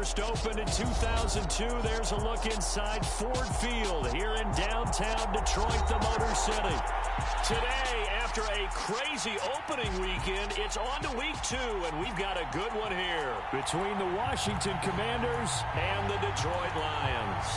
First opened in 2002. There's a look inside Ford Field here in downtown Detroit, the Motor City. Today, after a crazy opening weekend, it's on to week 2, and we've got a good one here between the Washington Commanders and the Detroit Lions.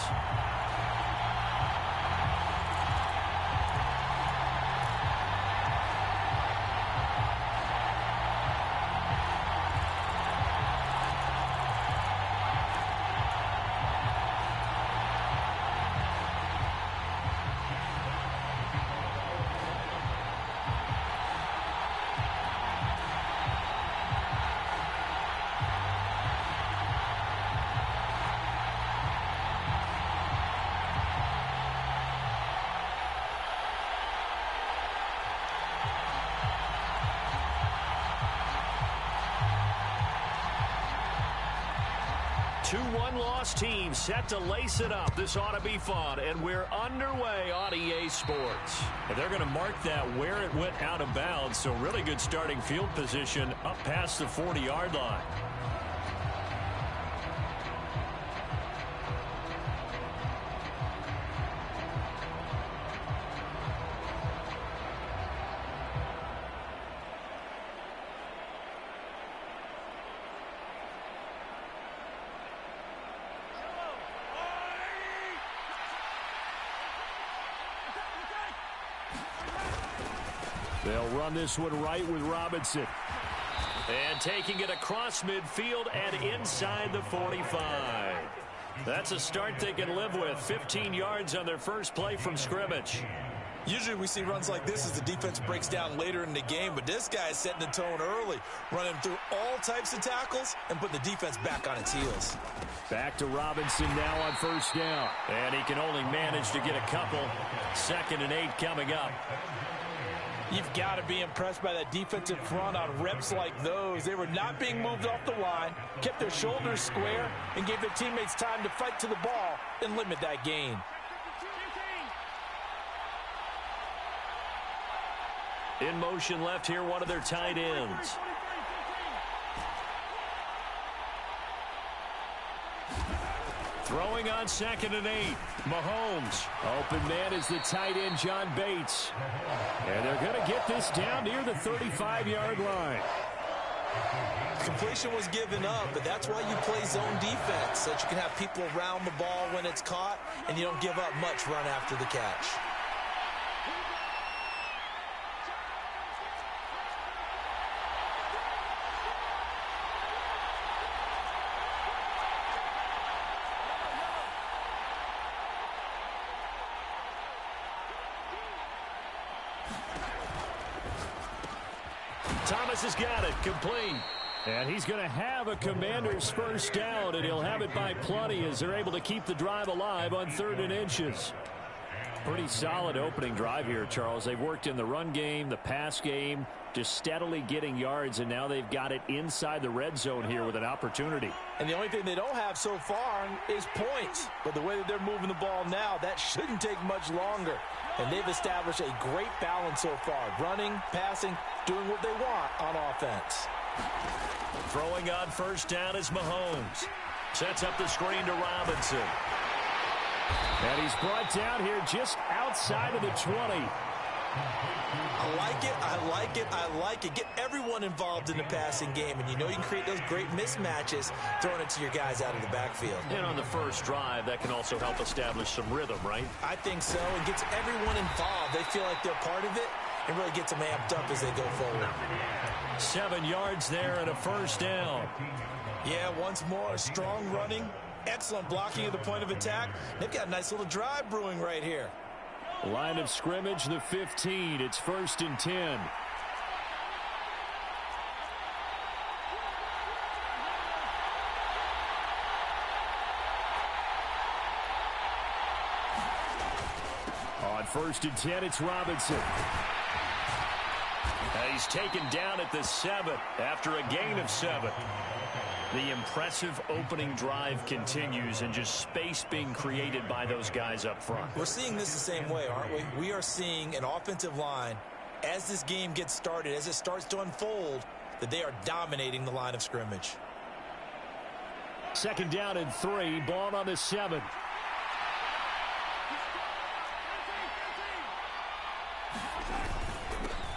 Two one-loss teams set to lace it up. This ought to be fun, and we're underway on EA Sports. And they're going to mark that where it went out of bounds, so really good starting field position up past the 40-yard line. They'll run this one right with Robinson. And taking it across midfield and inside the 45. That's a start they can live with. 15 yards on their first play from scrimmage. Usually we see runs like this as the defense breaks down later in the game, but this guy is setting the tone early, running through all types of tackles and putting the defense back on its heels. Back to Robinson now on first down. And he can only manage to get a couple. 2nd and 8 coming up. You've got to be impressed by that defensive front on reps like those. They were not being moved off the line, kept their shoulders square, and gave their teammates time to fight to the ball and limit that gain. In motion left here, one of their tight ends. Throwing on 2nd and 8. Mahomes. Open man is the tight end, John Bates. And they're going to get this down near the 35-yard line. Completion was given up, but that's why you play zone defense, so that you can have people around the ball when it's caught, and you don't give up much run after the catch. Thomas has got it, complete. And he's going to have a Commander's first down, and he'll have it by plenty as they're able to keep the drive alive on 3rd and inches. Pretty solid opening drive here, Charles. They've worked in the run game, the pass game, just steadily getting yards, and now they've got it inside the red zone here with an opportunity. And the only thing they don't have so far is points. But the way that they're moving the ball now, that shouldn't take much longer. And they've established a great balance so far. Running, passing, doing what they want on offense. Throwing on first down is Mahomes. Sets up the screen to Robinson. And he's brought down here just outside of the 20. I like it, I like it, I like it. Get everyone involved in the passing game, and you know you can create those great mismatches throwing it to your guys out of the backfield. And on the first drive, that can also help establish some rhythm, right? I think so. It gets everyone involved. They feel like they're part of it, and really gets them amped up as they go forward. 7 yards there and a first down. Yeah, once more, strong running, excellent blocking at the point of attack. They've got a nice little drive brewing right here. Line of scrimmage, the 15. It's 1st and 10. On 1st and 10, it's Robinson. He's taken down at the 7 after a gain of 7. The impressive opening drive continues, and just space being created by those guys up front. We're seeing this the same way, aren't we? We are seeing an offensive line, as this game gets started, as it starts to unfold, that they are dominating the line of scrimmage. Second down and 3. Ball on the 7.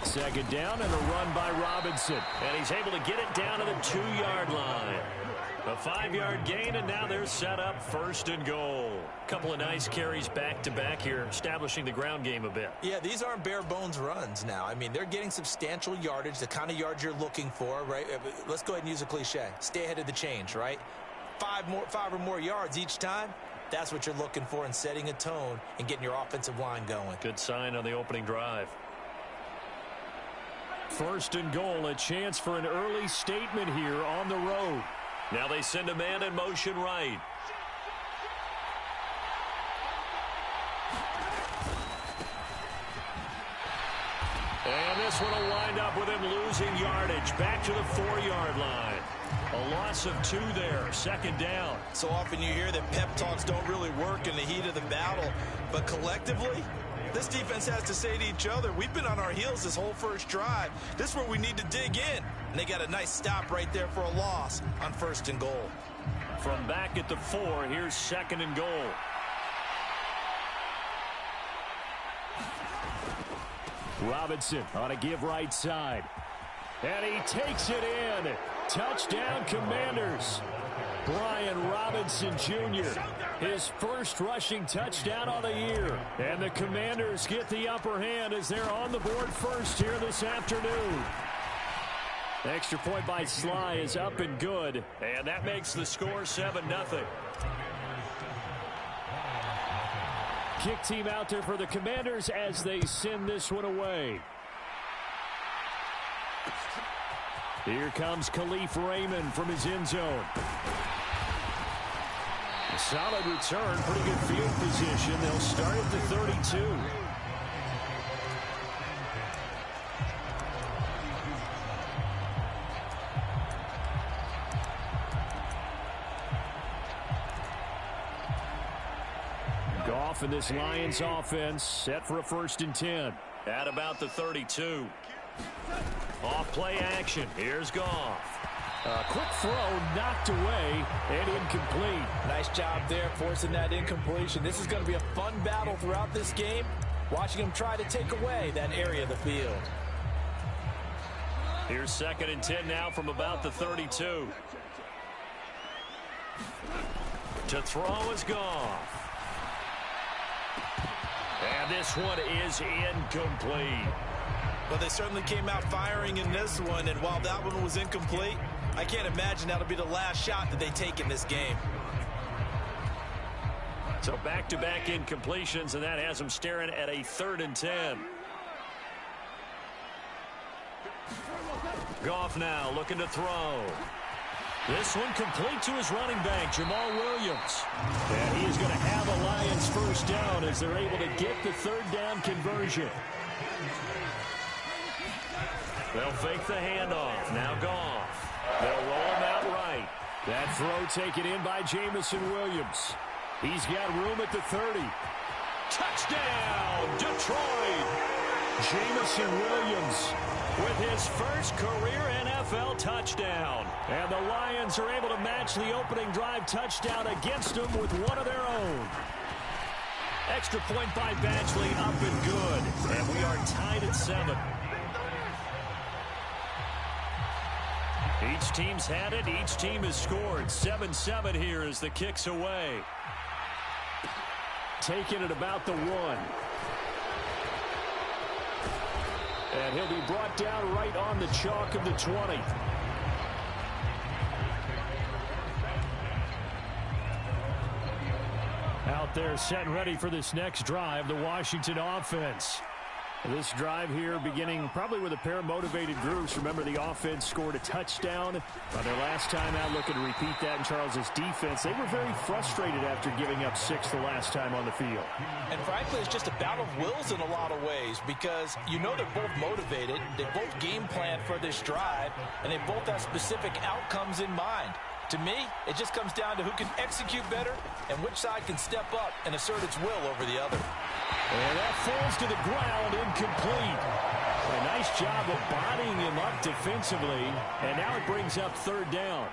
Second down and a run by Robinson. And he's able to get it down to the 2-yard line. A 5-yard gain, and now they're set up 1st and goal. Couple of nice carries back-to-back here, establishing the ground game a bit. Yeah, these aren't bare-bones runs now. I mean, they're getting substantial yardage, the kind of yards you're looking for, right? Let's go ahead and use a cliche. Stay ahead of the change, right? 5 or more yards each time. That's what you're looking for in setting a tone and getting your offensive line going. Good sign on the opening drive. 1st and goal, a chance for an early statement here on the road. Now they send a man in motion right. And this one will wind up with him losing yardage back to the 4-yard line. A loss of 2 there, 2nd down. So often you hear that pep talks don't really work in the heat of the battle, but collectively, this defense has to say to each other, we've been on our heels this whole first drive. This is where we need to dig in. And they got a nice stop right there for a loss on 1st and goal. From back at the 4, here's 2nd and goal. Robinson on a give right side. And he takes it in. Touchdown, Commanders. Brian Robinson Jr., his first rushing touchdown on the year. And the Commanders get the upper hand as they're on the board first here this afternoon. Extra point by Sly is up and good. And that makes the score 7-0. Kick team out there for the Commanders as they send this one away. Here comes Khalif Raymond from his end zone. A solid return, pretty good field position. They'll start at the 32. Goff and this Lions offense set for a 1st and 10. At about the 32. Off play action. Here's Goff. A quick throw knocked away and incomplete. Nice job there forcing that incompletion. This is going to be a fun battle throughout this game. Watching him try to take away that area of the field. Here's 2nd and 10 now from about the 32. To throw is Goff. And this one is incomplete. Well, they certainly came out firing in this one, and while that one was incomplete, I can't imagine that'll be the last shot that they take in this game. So back-to-back incompletions, and that has them staring at a 3rd and 10. Goff now looking to throw. This one complete to his running back, Jamal Williams. And he is going to have a Lions 1st down as they're able to get the 3rd down conversion. They'll fake the handoff. Now Goff. They'll roll him out right. That throw taken in by Jameson Williams. He's got room at the 30. Touchdown, Detroit. Jameson Williams with his first career NFL touchdown. And the Lions are able to match the opening drive touchdown against them with one of their own. Extra point by Badgley, up and good. And we are tied at 7. Each team's had it. Each team has scored. 7-7 here as the kick's away. Taking it about the 1. And he'll be brought down right on the chalk of the 20. Out there set and ready for this next drive, the Washington offense. This drive here beginning probably with a pair of motivated groups. Remember, the offense scored a touchdown on their last time out, looking to repeat that in Charles's defense. They were very frustrated after giving up 6 the last time on the field. And frankly, it's just a battle of wills in a lot of ways because you know they're both motivated. They both game plan for this drive, and they both have specific outcomes in mind. To me, it just comes down to who can execute better and which side can step up and assert its will over the other. And that falls to the ground, incomplete. A nice job of bodying him up defensively, and now it brings up 3rd down.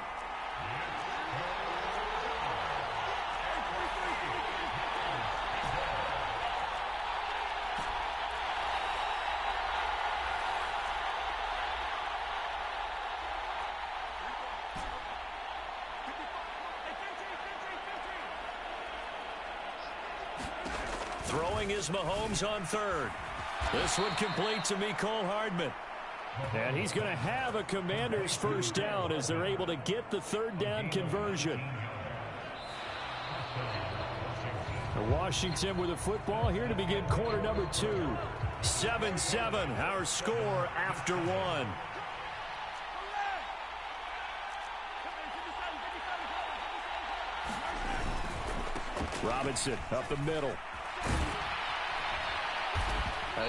Throwing is Mahomes on third. This one complete to Mecole Hardman. And he's going to have a Commanders first down as they're able to get the third down conversion. Washington with the football here to begin quarter number 2. 7-7, our score after 1. Robinson up the middle.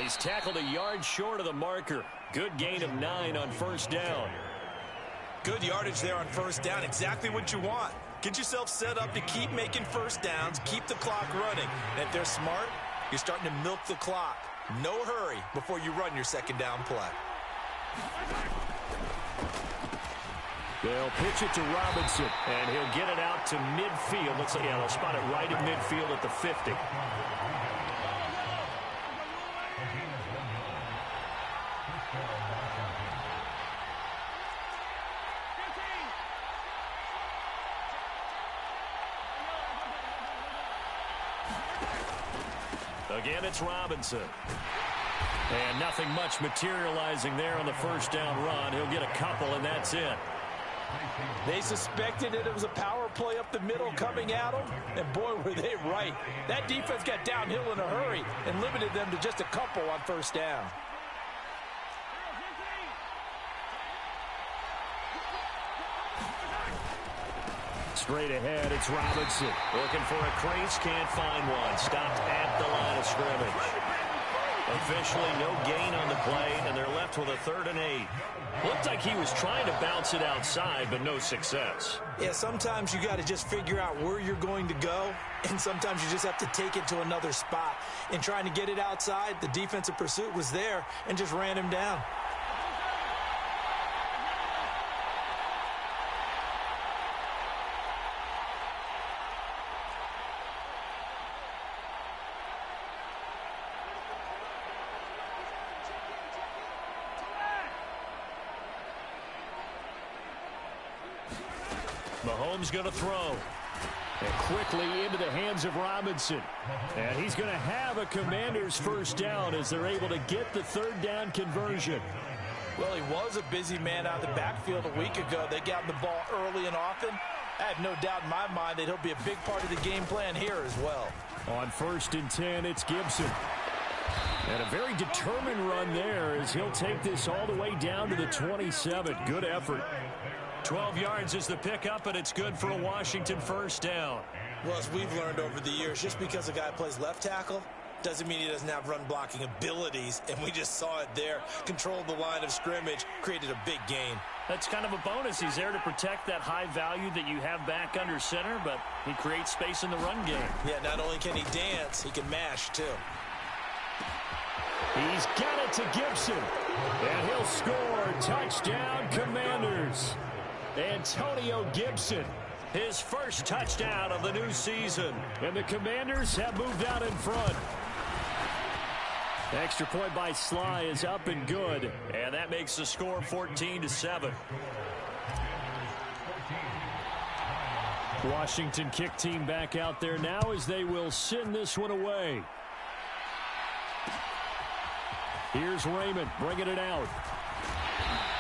He's tackled a yard short of the marker. Good gain of 9 on first down. Good yardage there on first down. Exactly what you want. Get yourself set up to keep making first downs, keep the clock running. And if they're smart, you're starting to milk the clock. No hurry before you run your second down play. They'll pitch it to Robinson, and he'll get it out to midfield. Looks like, yeah, they'll spot it right at midfield at the 50. Again, it's Robinson. And nothing much materializing there on the first down run. He'll get a couple, and that's it. They suspected it was a power play up the middle coming at them, and boy, were they right. That defense got downhill in a hurry and limited them to just a couple on first down. Straight ahead, it's Robinson. Looking for a crease, can't find one. Stopped at the line of scrimmage. Officially no gain on the play, and they're left with a 3rd and 8. Looked like he was trying to bounce it outside, but no success. Yeah, sometimes you got to just figure out where you're going to go, and sometimes you just have to take it to another spot. In trying to get it outside, the defensive pursuit was there and just ran him down. Mahomes going to throw. And quickly into the hands of Robinson. And he's going to have a Commanders first down as they're able to get the third down conversion. Well, he was a busy man out of the backfield a week ago. They got him the ball early and often. I have no doubt in my mind that he'll be a big part of the game plan here as well. On 1st and 10, it's Gibson. And a very determined run there as he'll take this all the way down to the 27. Good effort. 12 yards is the pickup, and it's good for a Washington first down. Well, as we've learned over the years, just because a guy plays left tackle doesn't mean he doesn't have run-blocking abilities, and we just saw it there. Controlled the line of scrimmage, created a big gain. That's kind of a bonus. He's there to protect that high value that you have back under center, but he creates space in the run game. Yeah, not only can he dance, he can mash, too. He's got it to Gibson, and he'll score. Touchdown, Commanders. Antonio Gibson, his first touchdown of the new season. And the Commanders have moved out in front. Extra point by Sly is up and good. And that makes the score 14-7. Washington kick team back out there now as they will send this one away. Here's Raymond bringing it out.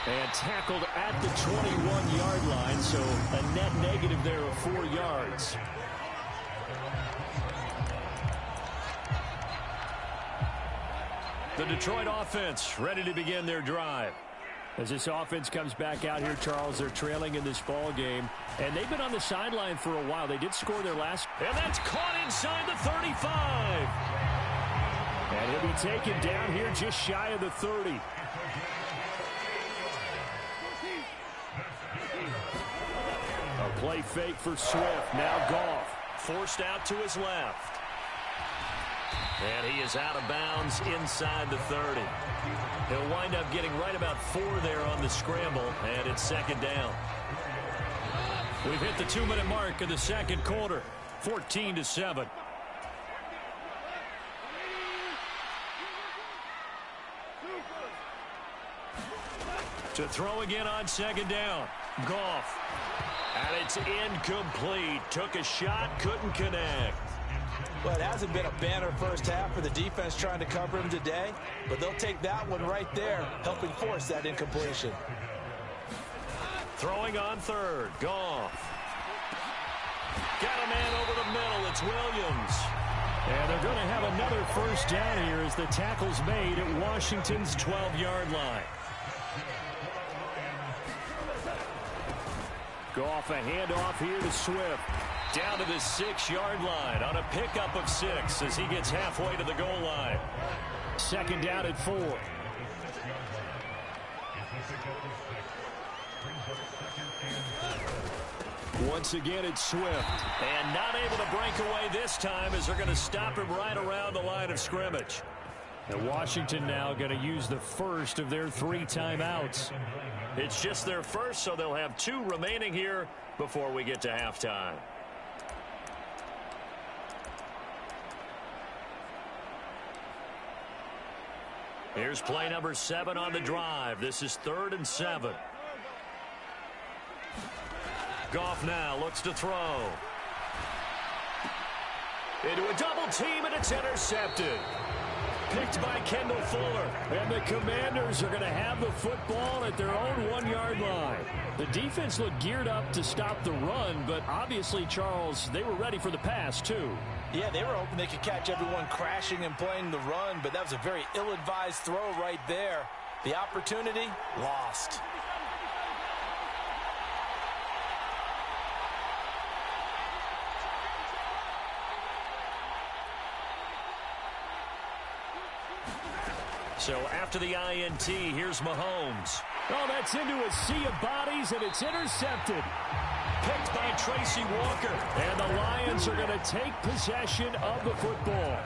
And tackled at the 21-yard line, so a net negative there of 4 yards. The Detroit offense ready to begin their drive. As this offense comes back out here, Charles, they're trailing in this ball game. And they've been on the sideline for a while. They did score their last. And that's caught inside the 35. And he'll be taken down here just shy of the 30. A play fake for Swift. Now Goff forced out to his left. And he is out of bounds inside the 30. He'll wind up getting right about 4 there on the scramble, and it's second down. We've hit the 2-minute mark of the second quarter, 14-7. To throw again on second down. Goff. And it's incomplete. Took a shot, couldn't connect. Well, it hasn't been a banner first half for the defense trying to cover him today, but they'll take that one right there, helping force that incompletion. Throwing on third, Goff. Got a man over the middle, it's Williams. And they're going to have another first down here as the tackle's made at Washington's 12-yard line. Goff, a handoff here to Swift. Down to the 6-yard line on a pickup of 6 as he gets halfway to the goal line. Second down at 4. Once again, it's Swift. And not able to break away this time as they're going to stop him right around the line of scrimmage. And Washington now going to use the first of their 3 timeouts. It's just their first, so they'll have 2 remaining here before we get to halftime. Here's play number 7 on the drive. This is 3rd and 7. Goff now looks to throw. Into a double team, and it's intercepted. Picked by Kendall Fuller. And the Commanders are going to have the football at their own 1-yard line. The defense looked geared up to stop the run, but obviously, Charles, they were ready for the pass, too. Yeah, they were hoping they could catch everyone crashing and playing the run, but that was a very ill-advised throw right there. The opportunity, lost. So after the INT, here's Mahomes. Oh, that's into a sea of bodies, and it's intercepted. Picked by Tracy Walker. And the Lions are going to take possession of the football.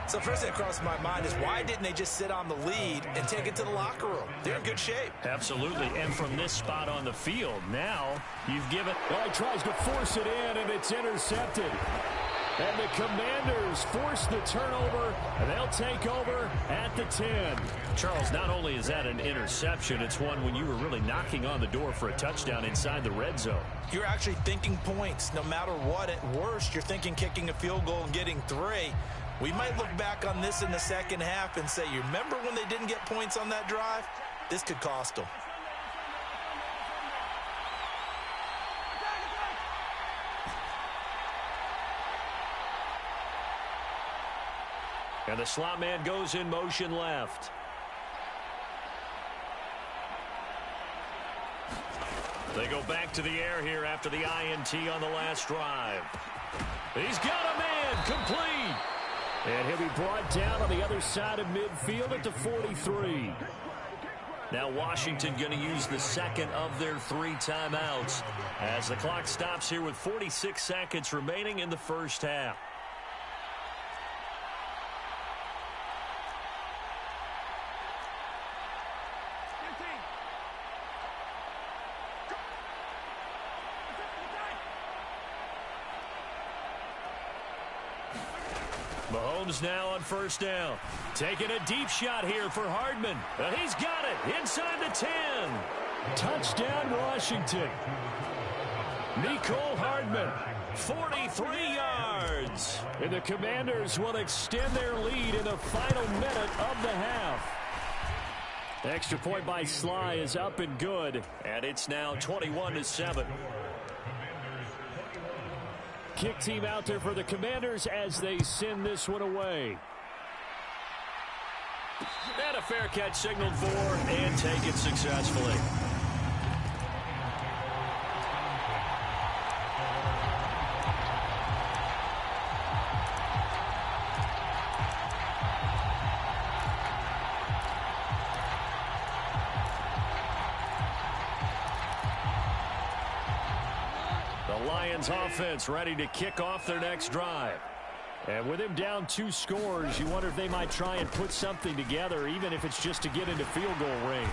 So first thing that crossed my mind is why didn't they just sit on the lead and take it to the locker room? They're in good shape. Absolutely. And from this spot on the field, now you've given... Oh, he tries to force it in, and it's intercepted. And the Commanders force the turnover, and they'll take over at the 10. Charles, not only is that an interception, it's one when you were really knocking on the door for a touchdown inside the red zone. You're actually thinking points. No matter what, at worst, you're thinking kicking a field goal and getting 3. We might look back on this in the second half and say, you remember when they didn't get points on that drive? This could cost them. And the slot man goes in motion left. They go back to the air here after the INT on the last drive. He's got a man, complete. And he'll be brought down on the other side of midfield at the 43. Now Washington going to use the second of their 3 timeouts as the clock stops here with 46 seconds remaining in the first half. Mahomes now on first down. Taking a deep shot here for Hardman. He's got it inside the 10. Touchdown, Washington. Mecole Hardman, 43 yards. And the Commanders will extend their lead in the final minute of the half. The extra point by Sly is up and good. And it's now 21-7. Kick team out there for the Commanders as they send this one away. And a fair catch signaled for and take it successfully. Lions offense ready to kick off their next drive. And with him down 2 scores, you wonder if they might try and put something together, even if it's just to get into field goal range.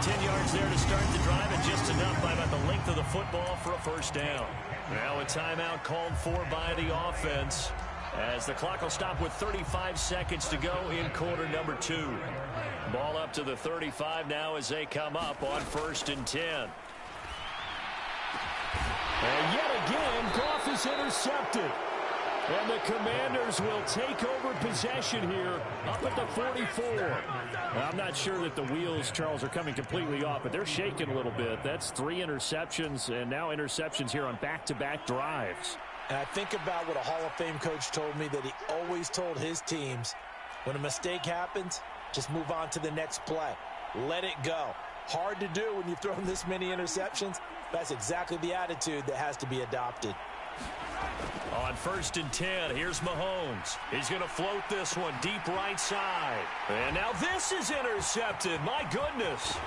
10 yards there to start the drive, and just enough by about the length of the football for a first down. Now a timeout called for by the offense as the clock will stop with 35 seconds to go in quarter number 2. Ball up to the 35 now as they come up on 1st and 10. And yet again, Goff is intercepted. And the Commanders will take over possession here up at the 44. I'm not sure that the wheels, Charles, are coming completely off, but they're shaking a little bit. That's 3 interceptions, and now interceptions here on back-to-back drives. And I think about what a Hall of Fame coach told me, that he always told his teams, when a mistake happens, just move on to the next play. Let it go. Hard to do when you've thrown this many interceptions. That's exactly the attitude that has to be adopted. On 1st and 10, here's Mahomes. He's going to float this one deep right side. And now this is intercepted. My goodness.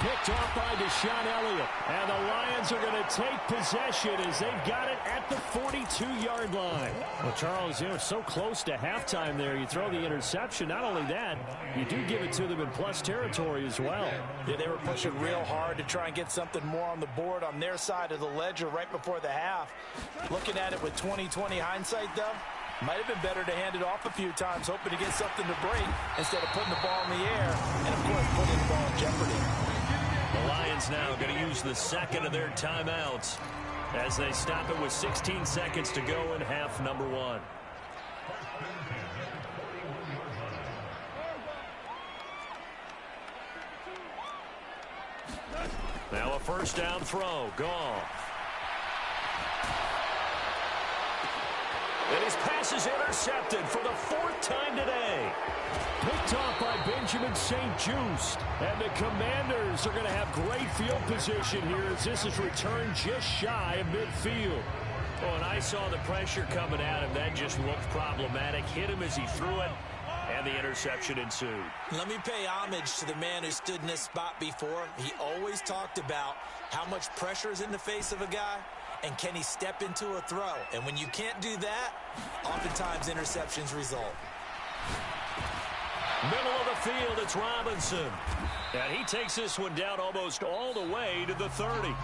Picked off by Deshaun Elliott. And the Lions are going to take possession as they've got it at the 42-yard line. Well, Charles, you know, so close to halftime there. You throw the interception. Not only that, you do give it to them in plus territory as well. Yeah, they were pushing real hard to try and get something more on the board on their side of the ledger right before the half. Looking at it with 20/20 hindsight, though, might have been better to hand it off a few times, hoping to get something to break instead of putting the ball in the air and, of course, putting the ball in jeopardy. The Lions now going to use the second of their timeouts as they stop it with 16 seconds to go in half number 1. Now a first down throw. Goff. And his pass is intercepted for the 4th time today. Picked off by Benjamin St-Juste. And the Commanders are going to have great field position here as this is returned just shy of midfield. Oh, and I saw the pressure coming at him. That just looked problematic. Hit him as he threw it, and the interception ensued. Let me pay homage to the man who stood in this spot before. He always talked about how much pressure is in the face of a guy, and can he step into a throw? And when you can't do that, oftentimes interceptions result. Middle of the field, it's Robinson. And he takes this one down almost all the way to the 30.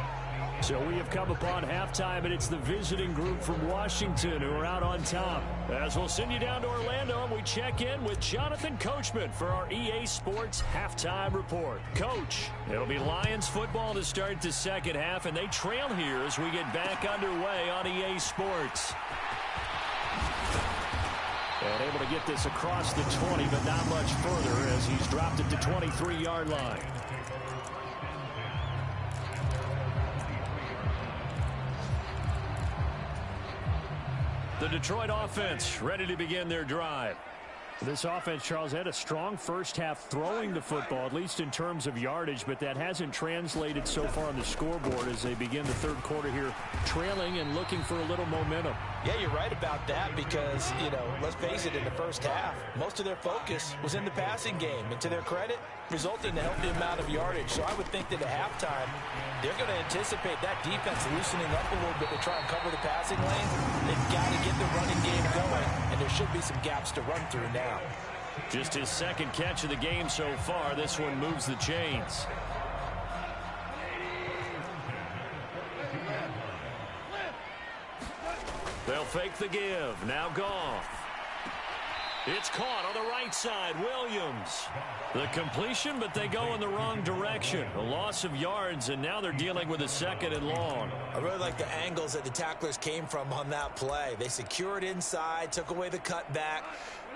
So we have come upon halftime, and it's the visiting group from Washington who are out on top. As we'll send you down to Orlando, and we check in with Jonathan Coachman for our EA Sports Halftime Report. Coach, it'll be Lions football to start the second half, and they trail here as we get back underway on EA Sports. And able to get this across the 20, but not much further as he's dropped it to 23-yard line. The Detroit offense ready to begin their drive. This offense, Charles, had a strong first half throwing the football, at least in terms of yardage, but that hasn't translated so far on the scoreboard as they begin the third quarter here, trailing and looking for a little momentum. Yeah, you're right about that because, you know, let's face it, in the first half, most of their focus was in the passing game. And to their credit, resulting in a healthy amount of yardage. So I would think that at halftime, they're going to anticipate that defense loosening up a little bit to try and cover the passing lane. They've got to get the running game going, and there should be some gaps to run through now. Just his second catch of the game so far. This one moves the chains. They'll fake the give. Now Goff. It's caught on the right side. Williams. The completion, but they go in the wrong direction. A loss of yards, and now they're dealing with a second and long. I really like the angles that the tacklers came from on that play. They secured inside, took away the cutback.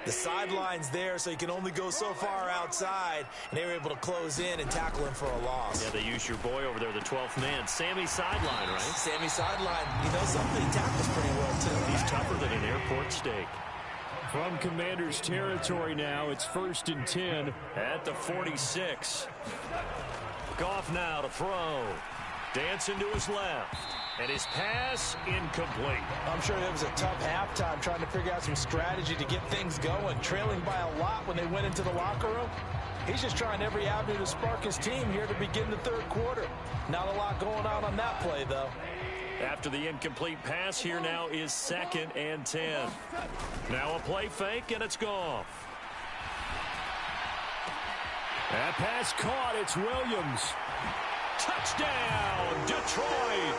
The sideline's there, so you can only go so far outside, and they were able to close in and tackle him for a loss. Yeah, they used your boy over there, the 12th man, Sammy Sideline, right? Sammy Sideline. You know something? He tackles pretty well, too. He's tougher than an airport steak. From Commanders territory now, it's 1st and 10 at the 46. Goff now to throw. Dancing to his left. And his pass incomplete. I'm sure it was a tough halftime trying to figure out some strategy to get things going. Trailing by a lot when they went into the locker room. He's just trying every avenue to spark his team here to begin the third quarter. Not a lot going on that play, though. After the incomplete pass, here now is 2nd and 10. Now a play fake, and it's Goff. That pass caught. It's Williams. Touchdown, Detroit.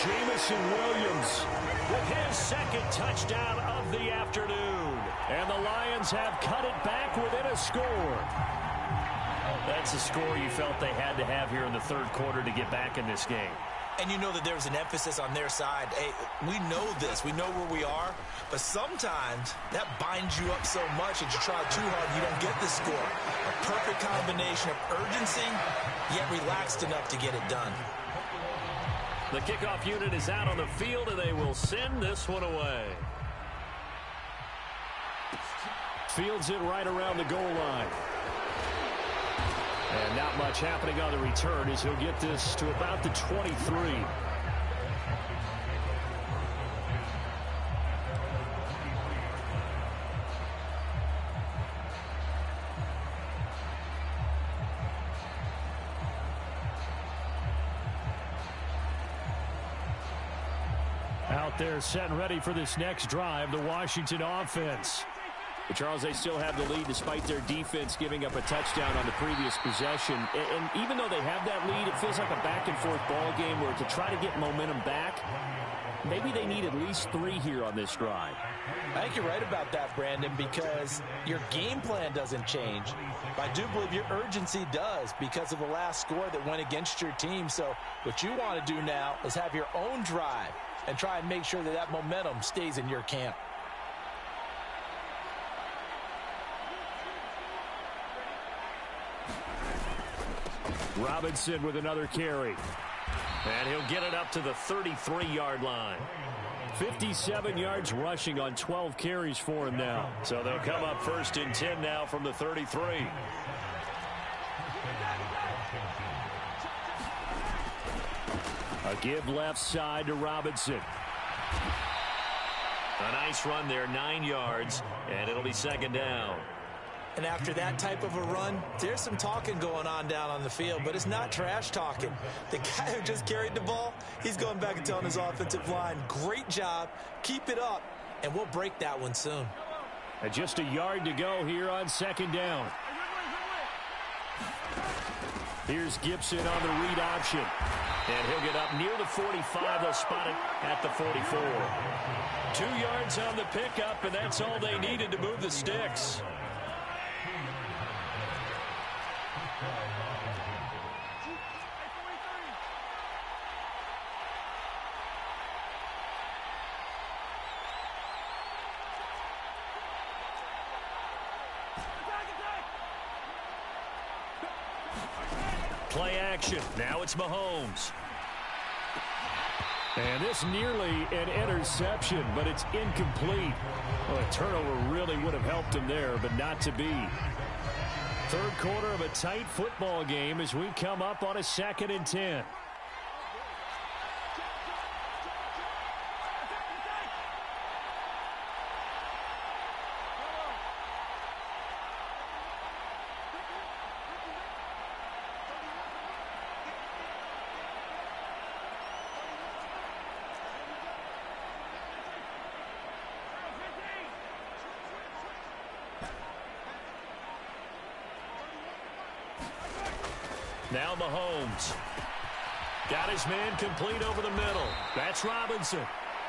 Jameson Williams with his second touchdown of the afternoon. And the Lions have cut it back within a score. That's a score you felt they had to have here in the third quarter to get back in this game. And you know that there's an emphasis on their side. Hey, we know this. We know where we are. But sometimes that binds you up so much that you try too hard and you don't get the score. A perfect combination of urgency, yet relaxed enough to get it done. The kickoff unit is out on the field, and they will send this one away. Fields it right around the goal line. And not much happening on the return as he'll get this to about the 23. Out there set and ready for this next drive, the Washington offense. But Charles, they still have the lead despite their defense giving up a touchdown on the previous possession. And even though they have that lead, it feels like a back-and-forth ball game where to try to get momentum back, maybe they need at least 3 here on this drive. I think you're right about that, Brandon, because your game plan doesn't change. I do believe your urgency does because of the last score that went against your team. So what you want to do now is have your own drive and try and make sure that that momentum stays in your camp. Robinson with another carry. And he'll get it up to the 33-yard line. 57 yards rushing on 12 carries for him now. So they'll come up 1st and 10 now from the 33. A give left side to Robinson. A nice run there, 9 yards, and it'll be 2nd down. And after that type of a run, there's some talking going on down on the field, but it's not trash talking. The guy who just carried the ball, he's going back and telling his offensive line, great job, keep it up, and we'll break that one soon. And just a yard to go here on 2nd down. Here's Gibson on the read option. And he'll get up near the 45. They'll spot it at the 44. 2 yards on the pickup, and that's all they needed to move the sticks. Play action. Now it's Mahomes. And this nearly an interception, but it's incomplete. Well, a turnover really would have helped him there, but not to be. 3rd quarter of a tight football game as we come up on a 2nd and 10. Now Mahomes. Got his man complete over the middle. That's Robinson.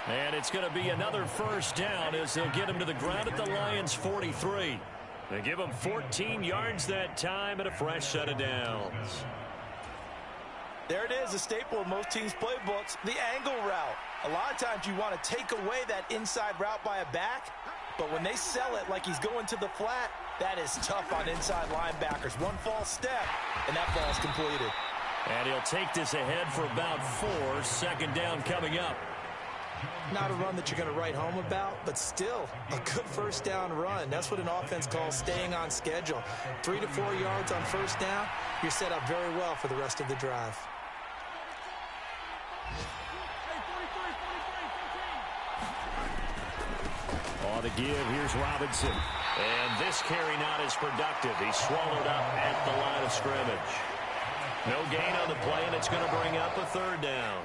And it's going to be another 1st down as they'll get him to the ground at the Lions' 43. They give him 14 yards that time and a fresh set of downs. There it is, a staple of most teams' playbooks, the angle route. A lot of times you want to take away that inside route by a back, but when they sell it like he's going to the flat, that is tough on inside linebackers. One false step, and that ball's completed. And he'll take this ahead for about 4. 2nd down coming up. Not a run that you're going to write home about, but still a good 1st down run. That's what an offense calls staying on schedule. 3 to 4 yards on 1st down, you're set up very well for the rest of the drive. On the give, here's Robinson. And this carry not as productive. He's swallowed up at the line of scrimmage. No gain on the play, and it's going to bring up a 3rd down.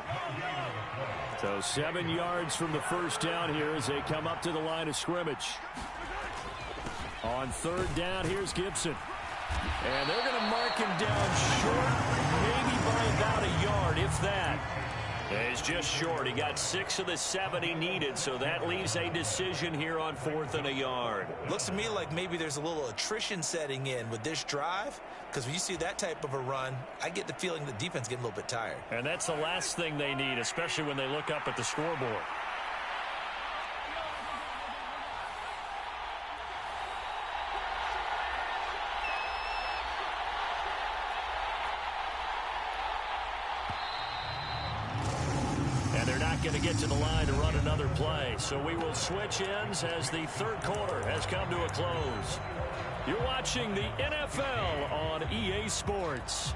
So 7 yards from the 1st down here as they come up to the line of scrimmage. On 3rd down, here's Gibson. And they're going to mark him down short, maybe by about a yard, if that. He's just short. He got 6 of the 7 he needed, so that leaves a decision here on 4th and a yard. Looks to me like maybe there's a little attrition setting in with this drive, because when you see that type of a run, I get the feeling the defense getting a little bit tired. And that's the last thing they need, especially when they look up at the scoreboard. Going to get to the line to run another play. So we will switch ends as the 3rd quarter has come to a close. You're watching the NFL on EA Sports.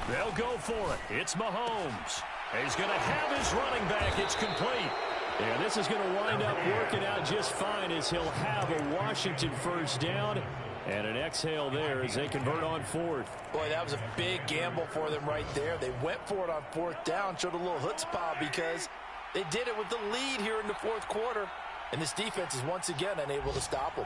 They'll go for it. It's Mahomes. He's going to have his running back. It's complete. Yeah, this is going to wind up working out just fine as he'll have a Washington first down and an exhale there as they convert on 4th. Boy, that was a big gamble for them right there. They went for it on 4th down, showed a little chutzpah because they did it with the lead here in the 4th quarter. And this defense is once again unable to stop them.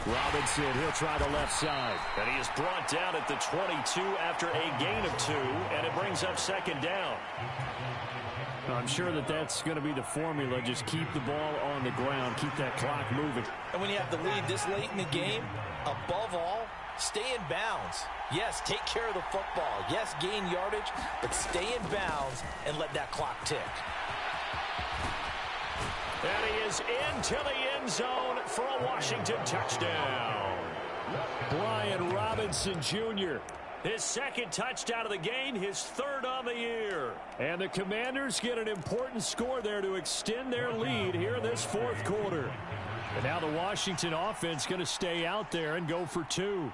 Robinson, he'll try the left side. And he is brought down at the 22 after a gain of 2, and it brings up 2nd down. I'm sure that that's going to be the formula. Just keep the ball on the ground, keep that clock moving. And when you have the lead this late in the game, above all, stay in bounds. Yes, take care of the football. Yes, gain yardage, but stay in bounds and let that clock tick. And he is into the end zone for a Washington touchdown. Brian Robinson Jr., his 2nd touchdown of the game, his 3rd on the year. And the Commanders get an important score there to extend their lead here in this 4th quarter. And now the Washington offense going to stay out there and go for 2.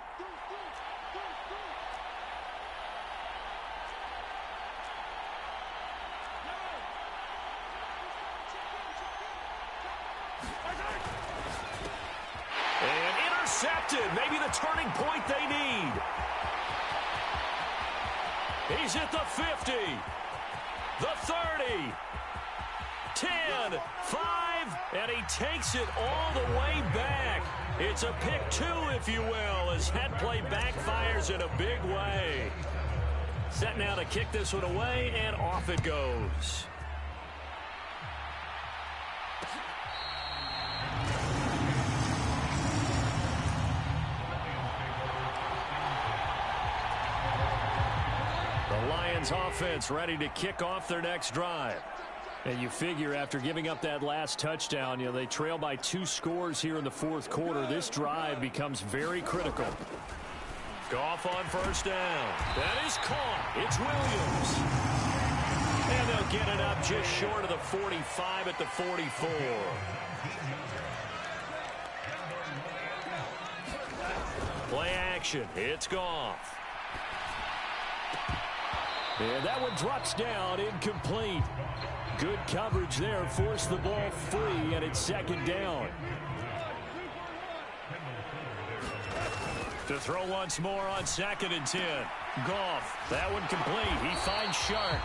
Maybe the turning point they need. He's at the 50, the 30, 10, 5, and he takes it all the way back. It's a pick 2, if you will, as that play backfires in a big way. Set now to kick this one away, and off it goes. Offense ready to kick off their next drive. And you figure after giving up that last touchdown, they trail by 2 scores here in the 4th quarter. This drive becomes very critical. Goff on first down. That is caught. It's Williams. And they'll get it up just short of the 45 at the 44. Play action. It's Goff. And that one drops down, incomplete. Good coverage there, forced the ball free, and it's 2nd down. To throw once more on 2nd and 10. Goff, that one complete. He finds Shark,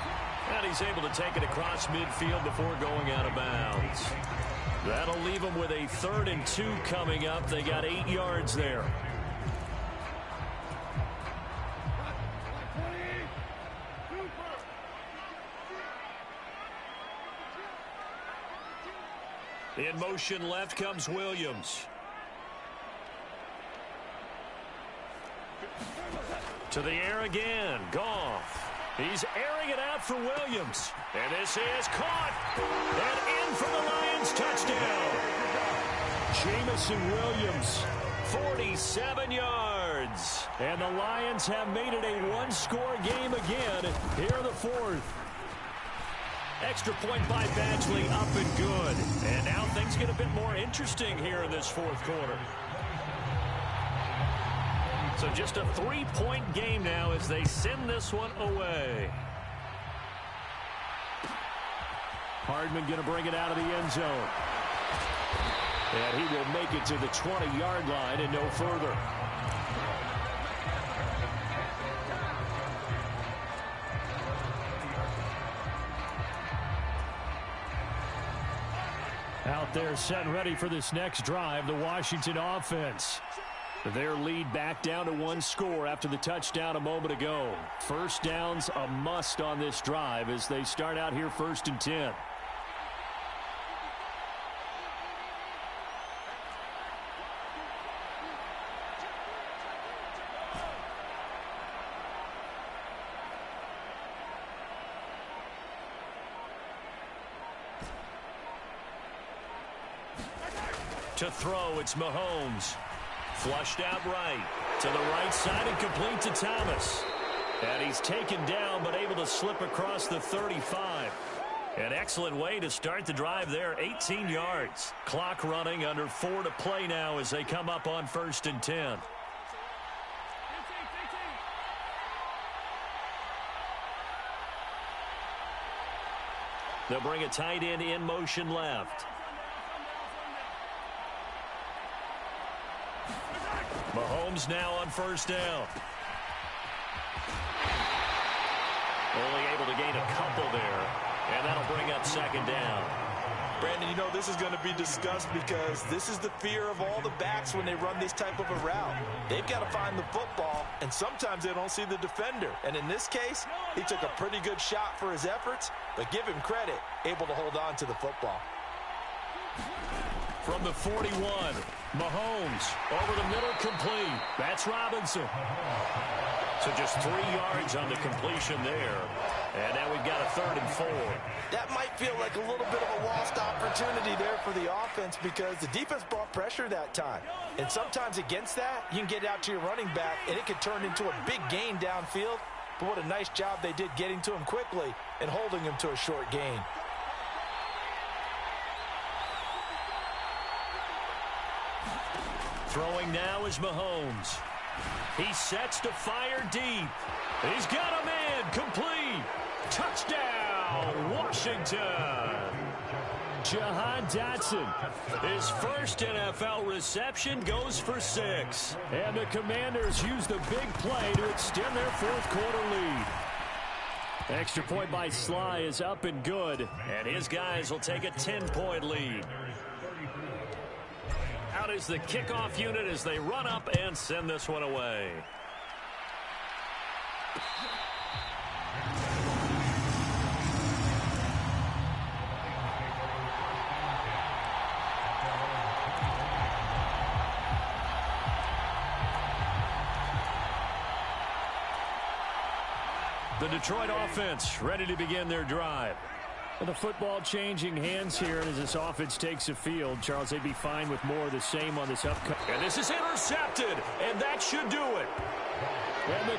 and he's able to take it across midfield before going out of bounds. That'll leave them with a 3rd and 2 coming up. They got 8 yards there. In motion left comes Williams. To the air again, Goff. He's airing it out for Williams. And this is caught. And in for the Lions touchdown. Jamison Williams, 47 yards. And the Lions have made it a 1-score game again here in the 4th. Extra point by Badgley, up and good. And now things get a bit more interesting here in this 4th quarter. So just a 3-point game now as they send this one away. Hardman going to bring it out of the end zone. And he will make it to the 20-yard line and no further. Out there set and ready for this next drive, the Washington offense. Their lead back down to one score after the touchdown a moment ago. First down's a must on this drive as they start out here 1st and 10. To throw, it's Mahomes. Flushed out right. To the right side and complete to Thomas. And he's taken down but able to slip across the 35. An excellent way to start the drive there. 18 yards. Clock running under 4 to play now as they come up on 1st and 10. They'll bring a tight end in motion left. Mahomes now on 1st down. Only able to gain a couple there, and that'll bring up 2nd down. Brandon, you know this is going to be discussed because this is the fear of all the backs when they run this type of a route. They've got to find the football, and sometimes they don't see the defender. And in this case, he took a pretty good shot for his efforts, but give him credit, able to hold on to the football. From the 41, Mahomes over the middle, complete. That's Robinson. So just 3 yards on the completion there. And now we've got a 3rd and 4. That might feel like a little bit of a lost opportunity there for the offense because the defense brought pressure that time. And sometimes against that, you can get out to your running back, and it could turn into a big gain downfield. But what a nice job they did getting to him quickly and holding him to a short gain. Throwing now is Mahomes. He sets to fire deep. He's got a man, complete. Touchdown, Washington. Jahan Dotson, his first NFL reception, goes for 6. And the Commanders use the big play to extend their 4th quarter lead. Extra point by Sly is up and good, and his guys will take a 10-point lead. Out is the kickoff unit as they run up and send this one away. The Detroit offense ready to begin their drive. With the football changing hands here, and as this offense takes the field, Charles, they'd be fine with more of the same on this upcoming. And this is intercepted, and that should do it. And the